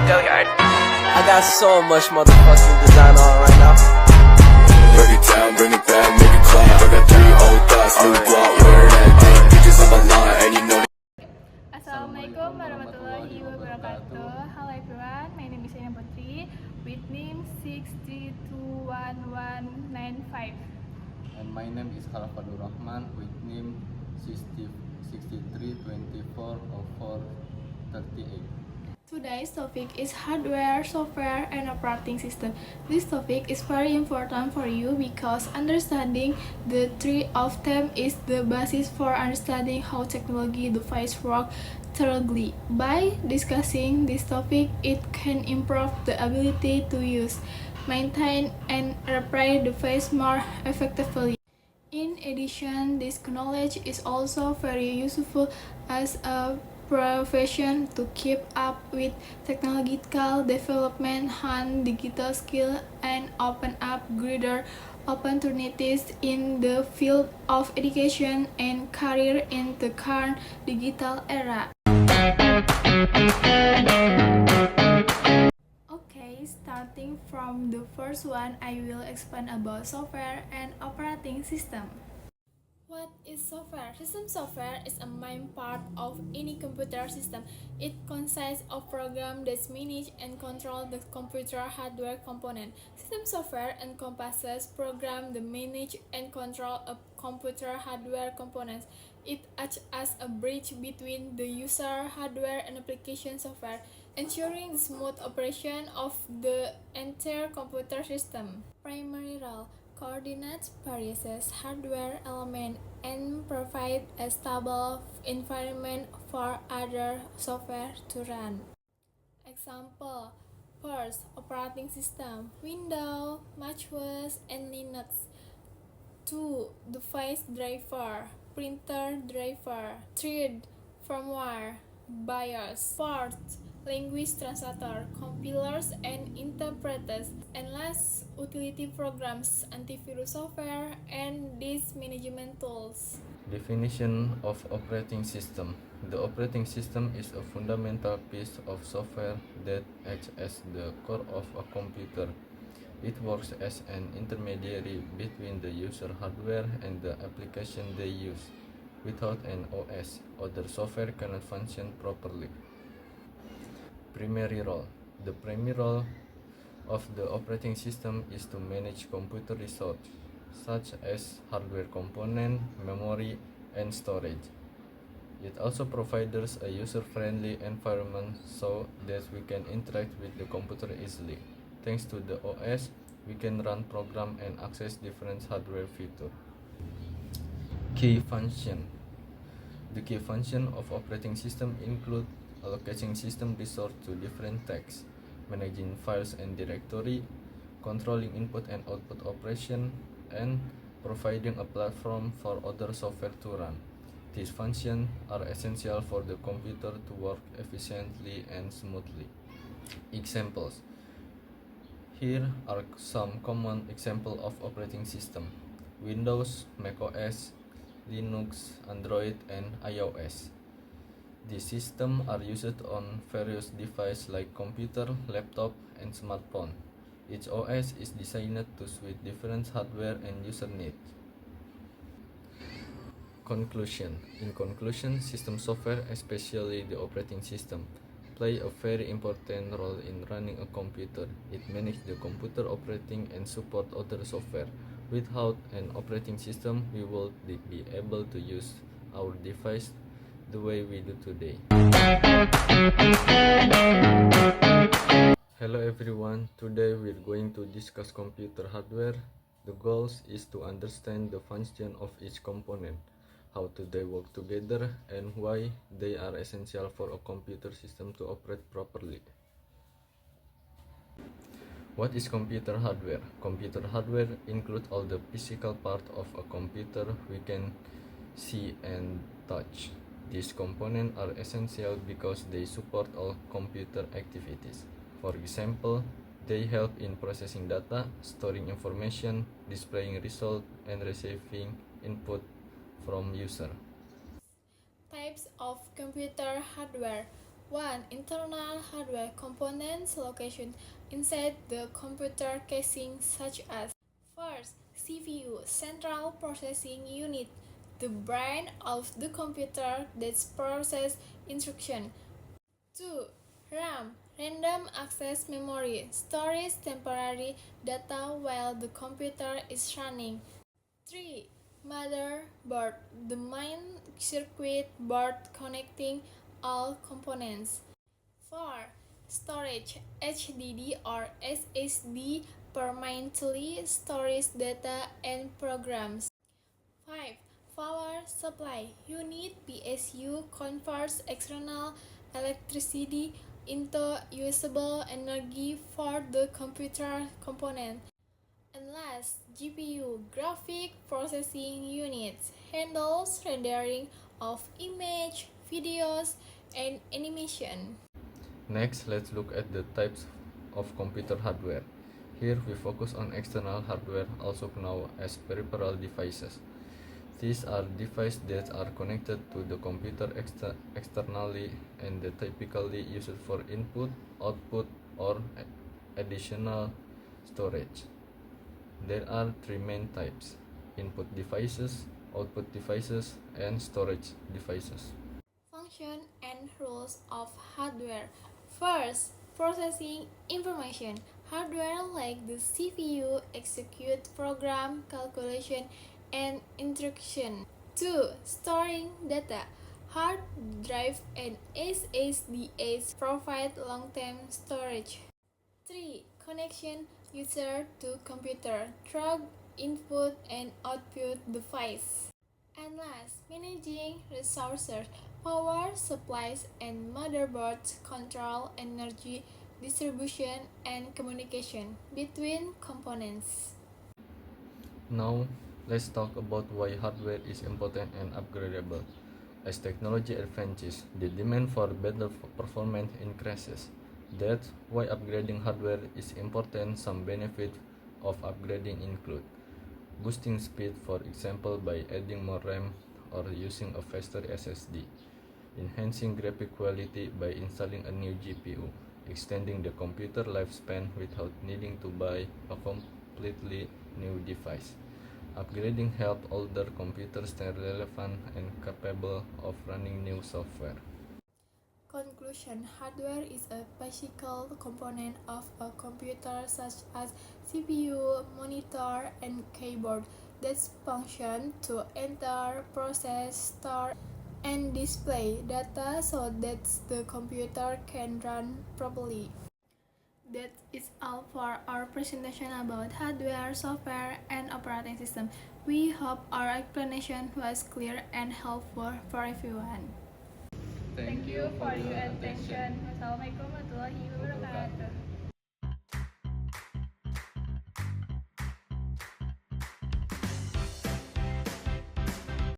Go yard. I got so much motherfucking design on right now. Break it down, bring it back, make it clap. I got 3 old thoughts, new guap, where that thing, bitches on my line, and you know. Assalamualaikum warahmatullahi wabarakatuh. Hello everyone, my name is Aina Putri with name 621195. And my name is Khalafadur Rahman with name 63240438. Today's topic is hardware, software, and operating system. This topic is very important for you because understanding the three of them is the basis for understanding how technology device work thoroughly. By discussing this topic, it can improve the ability to use, maintain, and repair the device more effectively. In addition, this knowledge is also very useful as a profession to keep up with technological development, hone digital skill, and open up greater opportunities in the field of education and career in the current digital era. Okay, starting from the first one, I will explain about software and operating system. What is software? System software is a main part of any computer system. It consists of programs that manage and control the computer hardware component. System software encompasses programs that manage and control a computer hardware components. It acts as a bridge between the user hardware and application software, ensuring the smooth operation of the entire computer system. Primary role: coordinates various hardware elements and provide a stable environment for other software to run. Example: first, operating system: Windows, MacOS, and Linux. 2. Device driver: printer driver. 3. Firmware: BIOS. 4. Language translator, compilers and interpreters, and last, utility programs, antivirus software, and disk management tools. Definition of operating system. The operating system is a fundamental piece of software that acts as the core of a computer. It works as an intermediary between the user hardware and the application they use. Without an OS, other software cannot function properly. Primary role. The primary role of the operating system is to manage computer resources, such as hardware component, memory, and storage. It also provides a user-friendly environment so that we can interact with the computer easily. Thanks to the OS, we can run programs and access different hardware features. Key function. The key function of operating system include allocating system resources to different tasks, managing files and directory, controlling input and output operation, and providing a platform for other software to run. These functions are essential for the computer to work efficiently and smoothly. Examples. Here are some common examples of operating system: Windows, macOS, Linux, Android, and iOS. These systems are used on various devices like computer, laptop, and smartphone. Each OS is designed to suit different hardware and user needs. Conclusion. In conclusion, system software, especially the operating system, play a very important role in running a computer. It manages the computer operating and support other software. Without an operating system, we would be able to use our device the way we do today. Hello everyone, today we're going to discuss computer hardware. The goal is to understand the function of each component, how do they work together, and why they are essential for a computer system to operate properly. What is computer hardware? Computer hardware includes all the physical parts of a computer we can see and touch. These components are essential because they support all computer activities. For example, they help in processing data, storing information, displaying results, and receiving input from user. Types of computer hardware. 1. Internal hardware components location inside the computer casing such as first, CPU, Central Processing Unit, the brain of the computer that processes instruction. 2. RAM, Random Access Memory, stores temporary data while the computer is running. 3. Motherboard, the main circuit board connecting all components. 4. Storage, HDD or SSD permanently stores data and programs. 5. Power supply unit, PSU, converts external electricity into usable energy for the computer component. And last, GPU, graphic processing units, handles rendering of image, videos, and animation. Next, let's look at the types of computer hardware. Here we focus on external hardware, also known as peripheral devices. These are devices that are connected to the computer externally and they typically used for input, output, or additional storage. There are three main types: input devices, output devices, and storage devices. Function and rules of hardware. First, processing information. Hardware like the CPU execute program, calculation, and instruction. 2. Storing data. Hard drive and SSDs provide long-term storage. 3. Connection user to computer through input and output device. And last, managing resources. Power supplies and motherboards control energy distribution and communication between components. Now, let's talk about why hardware is important and upgradable. As technology advances, the demand for better performance increases. That's why upgrading hardware is important. Some benefits of upgrading include boosting speed, for example by adding more RAM or using a faster SSD, enhancing graphic quality by installing a new GPU, extending the computer lifespan without needing to buy a completely new device. Upgrading helps older computers stay relevant and capable of running new software. Conclusion: hardware is a physical component of a computer such as CPU, monitor, and keyboard that function to enter, process, store, and display data so that the computer can run properly. That is all for our presentation about hardware, software, and operating system. We hope our explanation was clear and helpful for everyone. Thank you for your attention. Wassalamualaikum warahmatullahi wabarakatuh.